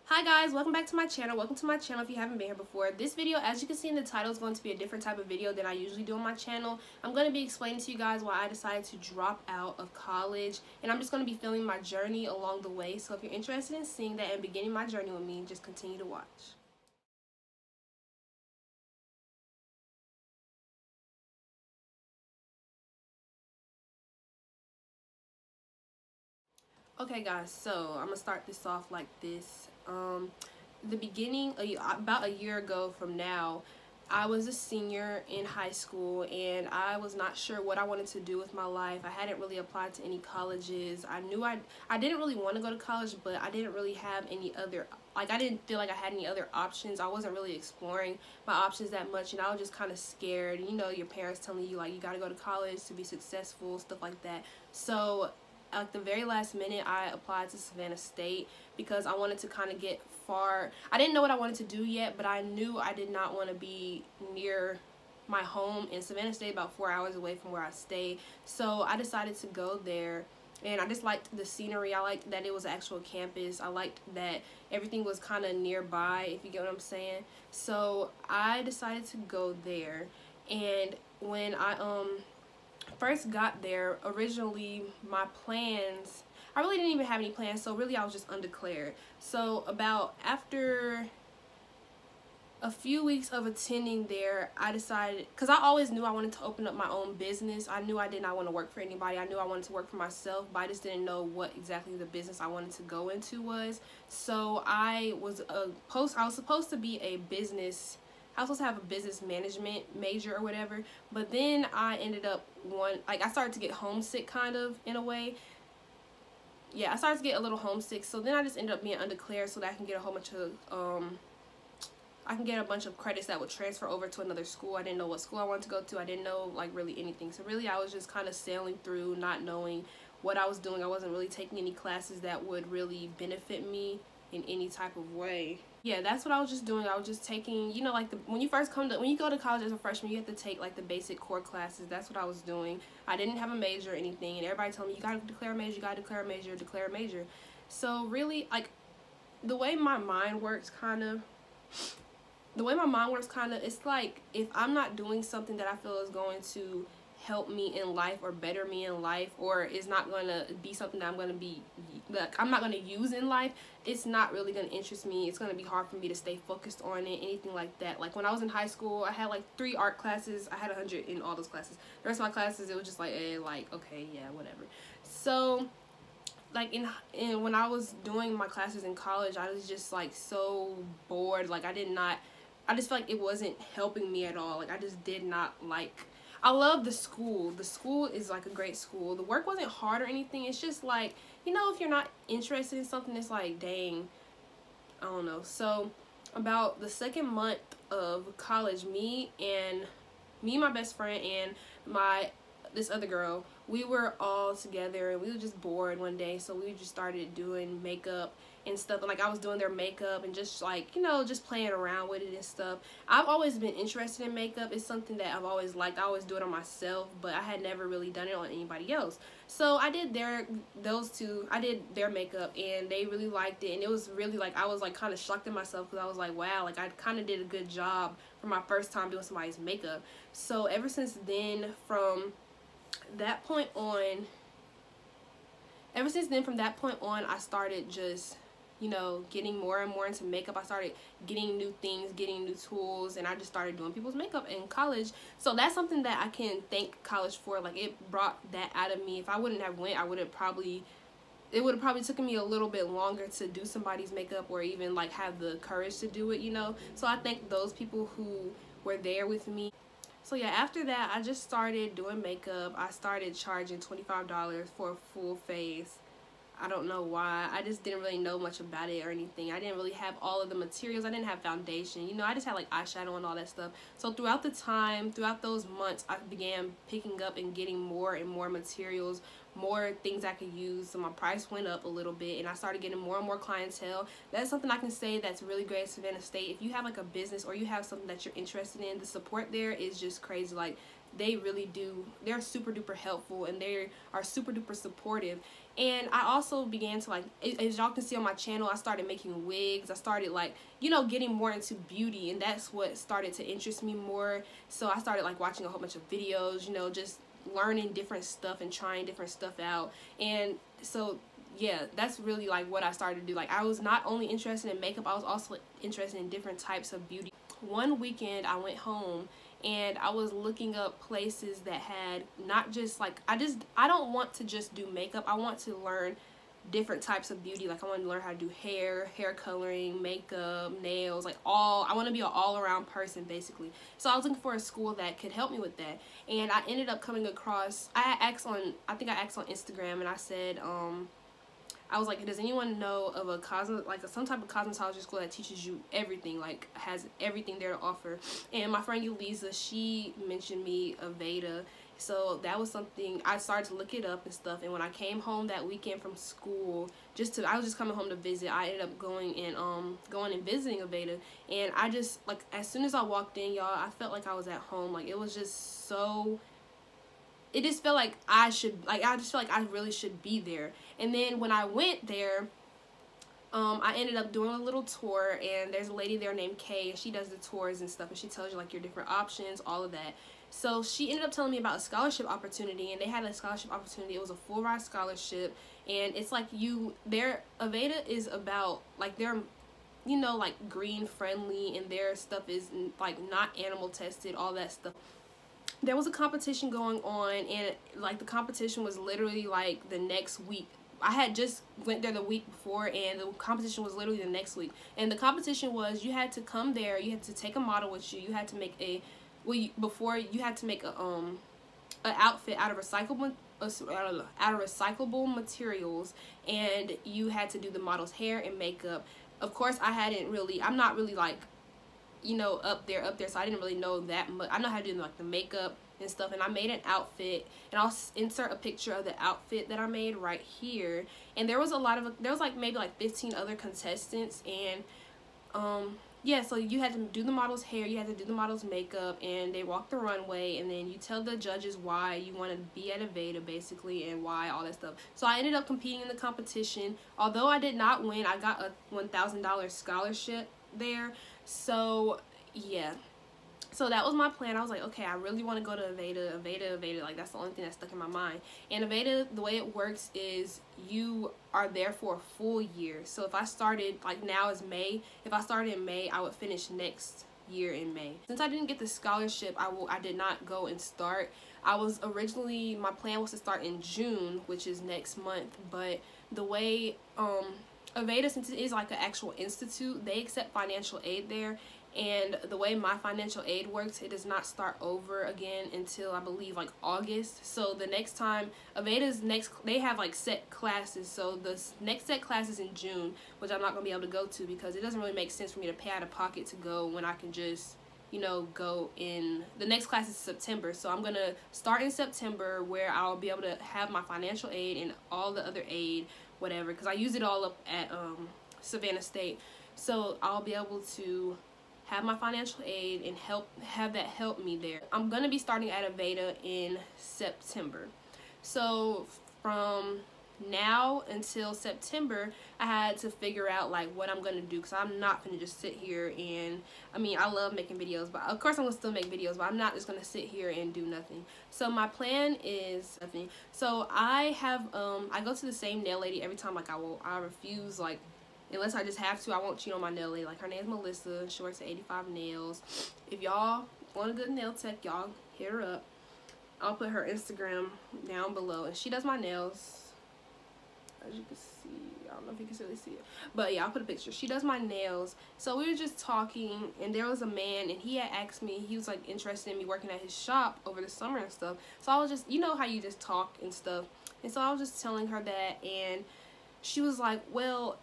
Hi guys, welcome back to my channel. Welcome to my channel if you haven't been here before. This video, as you can see in the title, is going to be a different type of video than I usually do on my channel. I'm going to be explaining to you guys why I decided to drop out of college, and I'm just going to be filming my journey along the way. So if you're interested in seeing that and beginning my journey with me, just continue to watch. Okay guys, so I'm gonna start this off like this. The beginning, about a year ago from now, I was a senior in high school and I was not sure what I wanted to do with my life. I hadn't really applied to any colleges. I knew I didn't really want to go to college, but I didn't really have any other, I didn't feel like I had any other options. I wasn't really exploring my options that much, and I was just kind of scared. You know, your parents telling you like you got to go to college to be successful, stuff like that. So at the very last minute, I applied to Savannah State because I wanted to kind of get far. I didn't know what I wanted to do yet, but I knew I did not want to be near my home in Savannah State, about 4 hours away from where I stay. So I decided to go there, and I just liked the scenery. I liked that it was an actual campus. I liked that everything was kind of nearby, if you get what I'm saying. So I decided to go there, and when I first got there, originally my plans, I really didn't even have any plans, so really I was just undeclared. So about after a few weeks of attending there, I decided, because I always knew I wanted to open up my own business. I knew I did not want to work for anybody. I knew I wanted to work for myself, but I just didn't know what exactly the business I wanted to go into was. So I was supposed to be I was supposed to have a business management major or whatever, but then I ended up I started to get homesick, kind of, in a way. Yeah, I started to get a little homesick, so then I just ended up being undeclared so that I can get a whole bunch of I can get a bunch of credits that would transfer over to another school. I didn't know what school I wanted to go to. I didn't know like really anything. So really I was just kind of sailing through, not knowing what I was doing. I wasn't really taking any classes that would really benefit me in any type of way. Yeah, that's what I was just doing. I was just taking, you know, like when you go to college as a freshman, you have to take like the basic core classes. That's what I was doing. I didn't have a major or anything, and everybody told me you gotta declare a major, you gotta declare a major, declare a major. So really, like, the way my mind works kind of, it's like if I'm not doing something that I feel is going to help me in life or better me in life, or is not going to be something that I'm not going to use in life, it's not really going to interest me. It's going to be hard for me to stay focused on it, anything like that. Like when I was in high school, I had like 3 art classes. I had 100 in all those classes. The rest of my classes, it was just like, okay, yeah, whatever. So like when I was doing my classes in college, I was just like so bored. Like I just felt like it wasn't helping me at all. Like I just did not like, I love the school. The school is like a great school. The work wasn't hard or anything. It's just like, you know, if you're not interested in something, it's like, dang, I don't know. So about the second month of college, me and my best friend and this other girl, we were all together and we were just bored one day, so we just started doing makeup and stuff. And like I was doing their makeup and just like, you know, just playing around with it and stuff. I've always been interested in makeup. It's something that I've always liked. I always do it on myself, but I had never really done it on anybody else. So I did their makeup and they really liked it, and it was really like, I was like kind of shocked at myself because I was like, wow, like I kind of did a good job for my first time doing somebody's makeup. So ever since then, from that point on, I started just, you know, getting more and more into makeup. I started getting new things, getting new tools, and I just started doing people's makeup in college. So that's something that I can thank college for. Like it brought that out of me. If I wouldn't have went, it would have probably taken me a little bit longer to do somebody's makeup or even like have the courage to do it, you know. So I thank those people who were there with me. So yeah, after that, I just started doing makeup. I started charging $25 for a full face. I don't know why. I just didn't really know much about it or anything. I didn't really have all of the materials. I didn't have foundation. You know, I just had like eyeshadow and all that stuff. So throughout those months, I began picking up and getting more and more materials, more things I could use. So my price went up a little bit and I started getting more and more clientele. That's something I can say that's really great at Savannah State. If you have like a business or you have something that you're interested in, the support there is just crazy. Like they really do, they're super duper helpful and they are super duper supportive. And I also began to, like, as y'all can see on my channel, I started making wigs. I started, like, you know, getting more into beauty, and that's what started to interest me more. So I started, like, watching a whole bunch of videos, you know, just learning different stuff and trying different stuff out. And so yeah, that's really like what I started to do. Like, I was not only interested in makeup, I was also interested in different types of beauty. One weekend I went home and I was looking up places that had not just like, I don't want to just do makeup. I want to learn different types of beauty. Like, I want to learn how to do hair coloring, makeup, nails, like I want to be an all-around person basically. So I was looking for a school that could help me with that, and I ended up coming across, I asked on Instagram, and I said, I was like, does anyone know of a some type of cosmetology school that teaches you everything, like has everything there to offer? And my friend Elisa, she mentioned me Aveda. So that was something I started to look it up and stuff. And when I came home that weekend from school, I was just coming home to visit, I ended up going and visiting Aveda. And I just, like, as soon as I walked in, y'all, I felt like I was at home. Like, it was just so, it just felt like I just felt like I really should be there. And then when I went there, I ended up doing a little tour, and there's a lady there named Kay, and she does the tours and stuff, and she tells you, like, your different options, all of that. So she ended up telling me about a scholarship opportunity, and they had a scholarship opportunity. It was a full ride scholarship, and it's like Aveda is about, like, they're, you know, like, green friendly, and their stuff is, like, not animal tested, all that stuff. There was a competition going on, and like the competition was literally like the next week. I had just went there the week before, and the competition was literally the next week. And the competition was, you had to come there, you had to take a model with you, you had to make a outfit out of recyclable materials, and you had to do the model's hair and makeup. Of course, I'm not really, like, you know, up there, so I didn't really know that much. I know how to do, like, the makeup and stuff, and I made an outfit, and I'll insert a picture of the outfit that I made right here. And there was like maybe like 15 other contestants, and yeah, so you had to do the model's hair, you had to do the model's makeup, and they walk the runway, and then you tell the judges why you want to be at Aveda basically, and why, all that stuff. So I ended up competing in the competition. Although I did not win, I got a $1,000 scholarship there. So yeah, so that was my plan. I was like, okay, I really want to go to Aveda, like, that's the only thing that stuck in my mind. And Aveda, the way it works is you are there for a full year. So if I started, like, now is May, if I started in May, I would finish next year in May. Since I didn't get the scholarship, I did not go and start. My plan was to start in June, which is next month, but the way Aveda, since it is like an actual institute, they accept financial aid there, and the way my financial aid works, it does not start over again until, I believe, like August. So the next time, they have like set classes, so the next set class is in June, which I'm not going to be able to go to because it doesn't really make sense for me to pay out of pocket to go when I can just, you know, go in. The next class is September, so I'm going to start in September, where I'll be able to have my financial aid and all the other aid, whatever, because I use it all up at Savannah State. So I'll be able to have my financial aid and have that help me there. I'm gonna be starting at Aveda in September. So from now until September, I had to figure out, like, what I'm gonna do, because I'm not gonna just sit here and, I mean, I love making videos, but of course I'm gonna still make videos, but I'm not just gonna sit here and do nothing. So my plan is nothing. So I go to the same nail lady every time. Like, I refuse, like, unless I just have to, I won't cheat on my nail lady. Like, her name's Melissa. She works at 85 Nails. If y'all want a good nail tech, y'all hit her up. I'll put her Instagram down below. And she does my nails. As you can see, I don't know if you can really see it. But yeah, I'll put a picture. She does my nails. So we were just talking, and there was a man, and he had asked me, he was like interested in me working at his shop over the summer and stuff. So I was just, you know how you just talk and stuff. And so I was just telling her that, and she was like, well,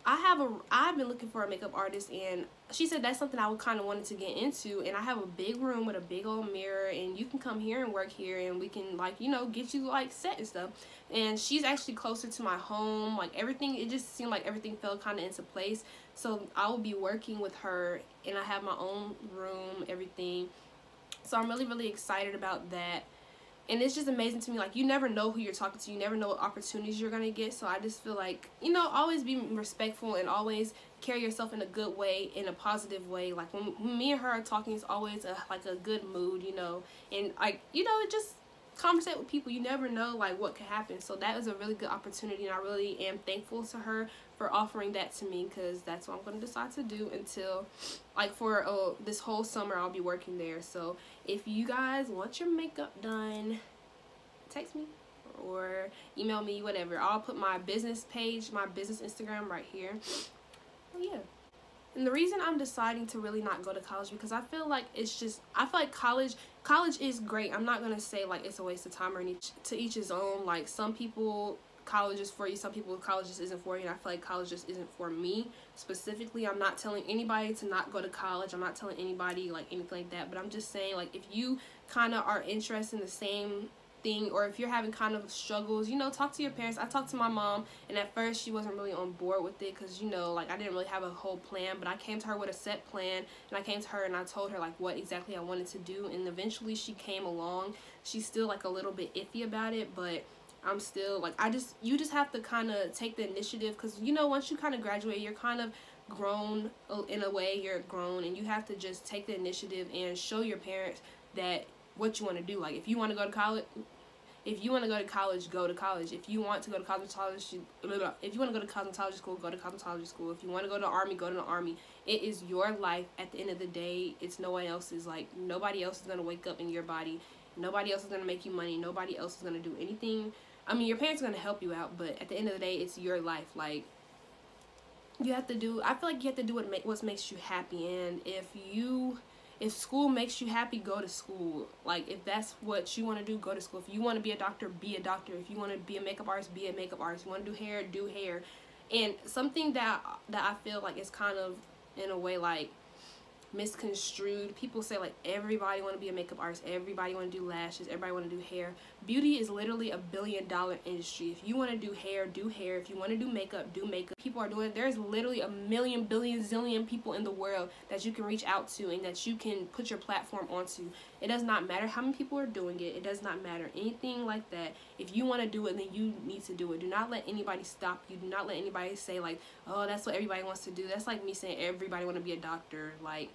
I've been looking for a makeup artist, and she said that's something I would kind of wanted to get into, and I have a big room with a big old mirror, and you can come here and work here, and we can, like, you know, get you, like, set and stuff. And she's actually closer to my home, like, everything, it just seemed like everything fell kind of into place. So I will be working with her, and I have my own room, everything. So I'm really, really excited about that. And it's just amazing to me. Like, you never know who you're talking to. You never know what opportunities you're going to get. So I just feel like, you know, always be respectful and always carry yourself in a good way, in a positive way. Like, when me and her are talking, it's always like a good mood, you know. And, like, you know, just conversate with people. You never know, like, what could happen. So that was a really good opportunity, and I really am thankful to her for offering that to me, because that's what I'm going to decide to do until, like, for this whole summer I'll be working there. So if you guys want your makeup done, text me or email me, whatever. I'll put my business page, my business Instagram right here. Oh yeah. And the reason I'm deciding to really not go to college, because I feel like it's just, I feel like college is great. I'm not going to say like it's a waste of time, or to each his own. Like, some people college is for you, some people college just isn't for you, and I feel like college just isn't for me specifically. I'm not telling anybody to not go to college. I'm not telling anybody like anything like that, but I'm just saying, like, if you kind of are interested in the same thing, or if you're having kind of struggles, you know, talk to your parents. I talked to my mom, and at first she wasn't really on board with it, because, you know, like, I didn't really have a whole plan, but I came to her with a set plan, and I came to her and I told her like what exactly I wanted to do, and eventually she came along. She's still like a little bit iffy about it, but I'm still like, you just have to kind of take the initiative, because, you know, once you kind of graduate, you're kind of grown in a way. You're grown, and you have to just take the initiative and show your parents that what you want to do. Like, if you want to go to college, go to college. If you want to go to cosmetology, if you want to go to cosmetology school, go to cosmetology school. If you want to go to the army, go to the army. It is your life at the end of the day. It's no one else's. Like, nobody else is going to wake up in your body. Nobody else is going to make you money. Nobody else is going to do anything. I mean, your parents are going to help you out, but at the end of the day, it's your life. Like, you have to do, I feel like you have to do what makes you happy. And if school makes you happy, go to school. Like, if that's what you want to do, go to school. If you want to be a doctor, be a doctor. If you want to be a makeup artist, be a makeup artist. If you want to do hair, do hair. And something that I feel like is kind of, in a way, like, misconstrued. People say like everybody want to be a makeup artist, everybody want to do lashes, everybody want to do hair. Beauty is literally $1 billion industry. If you want to do hair, do hair. If you want to do makeup, do makeup. People are doing it. There's literally a million, billion, zillion people in the world that you can reach out to and that you can put your platform onto. It does not matter how many people are doing it. It does not matter anything like that. If you want to do it, then you need to do it. Do not let anybody stop you. Do not let anybody say like, oh, that's what everybody wants to do. That's like me saying everybody want to be a doctor. Like,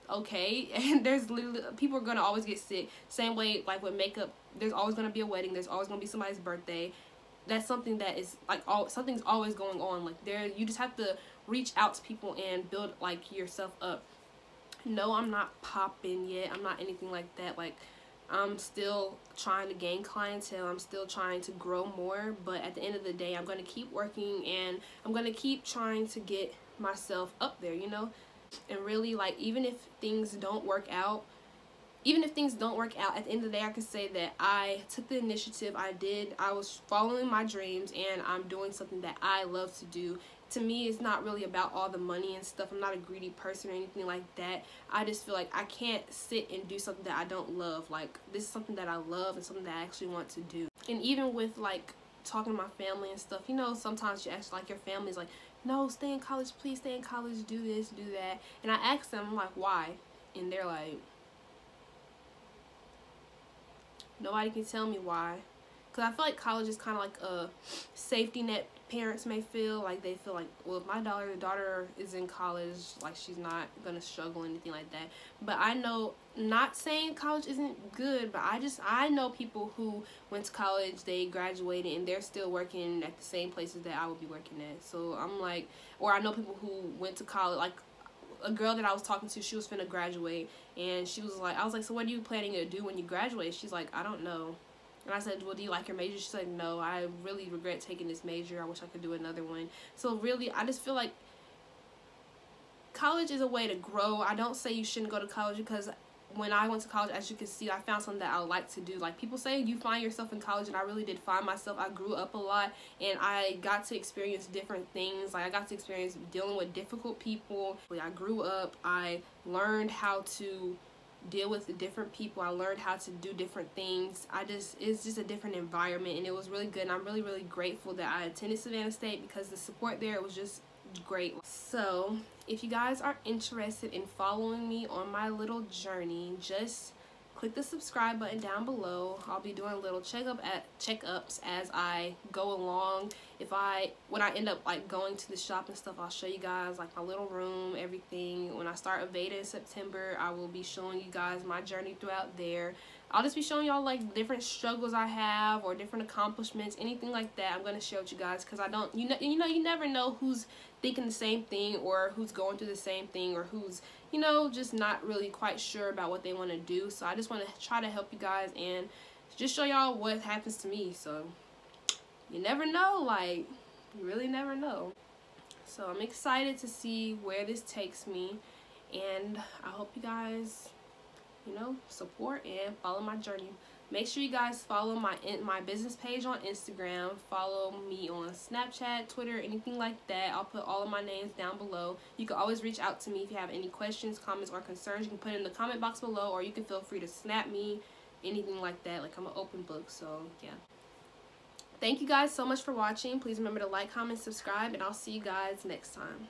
okay. And there's literally, people are going to always get sick. Same way like with makeup, there's always going to be a wedding. There's always going to be somebody's birthday. That's something that is like, something's always going on. Like, you just have to reach out to people and build like yourself up. No, I'm not popping yet. I'm not anything like that. Like, I'm still trying to gain clientele. I'm still trying to grow more. But at the end of the day, I'm going to keep working and I'm going to keep trying to get myself up there, you know? And really, like, even if things don't work out, at the end of the day, I can say that I took the initiative. I was following my dreams, and I'm doing something that I love to do. To me, it's not really about all the money and stuff. I'm not a greedy person or anything like that. I just feel like I can't sit and do something that I don't love. Like, this is something that I love and something that I actually want to do. And even with, like, talking to my family and stuff, you know, sometimes you actually, like, your family's like, no, stay in college, please stay in college, do this, do that. And I asked them, I'm like, why? And they're like, nobody can tell me why. Because I feel like college is kind of like a safety net. Parents may feel like, they feel like, well, if my daughter is in college, like, she's not gonna struggle or anything like that. But I know, not saying college isn't good, but I know people who went to college, they graduated, and they're still working at the same places that I would be working at. So I'm like, or I know people who went to college, like a girl that I was talking to, she was finna graduate, and she was like, I was like, so what are you planning to do when you graduate? She's like, I don't know. And I said, well, do you like your major? She said, no, I really regret taking this major. I wish I could do another one. So really, I just feel like college is a way to grow. I don't say you shouldn't go to college, because when I went to college, as you can see, I found something that I like to do. Like, people say you find yourself in college, and I really did find myself. I grew up a lot, and I got to experience different things. Like, I got to experience dealing with difficult people. I grew up. I learned how to deal with the different people. I learned how to do different things. It's just a different environment, and it was really good. And I'm really, really grateful that I attended Savannah State, because the support there was just great. So if you guys are interested in following me on my little journey, just click the subscribe button down below. I'll be doing little checkups as I go along. When I end up like going to the shop and stuff, I'll show you guys like my little room, everything. When I start Aveda in September, I will be showing you guys my journey throughout there. I'll just be showing y'all like different struggles I have or different accomplishments, anything like that. I'm gonna share with you guys because I don't, you never know who's thinking the same thing or who's going through the same thing or who's, just not really quite sure about what they want to do. So I just want to try to help you guys and just show y'all what happens to me. So you never know, like, you really never know. So I'm excited to see where this takes me, and I hope you guys, support and follow my journey. Make sure you guys follow my business page on Instagram. Follow me on Snapchat, Twitter, anything like that. I'll put all of my names down below. You can always reach out to me if you have any questions, comments, or concerns. You can put it in the comment box below, or you can feel free to snap me, anything like that. Like, I'm an open book, so yeah. Thank you guys so much for watching. Please remember to like, comment, subscribe, and I'll see you guys next time.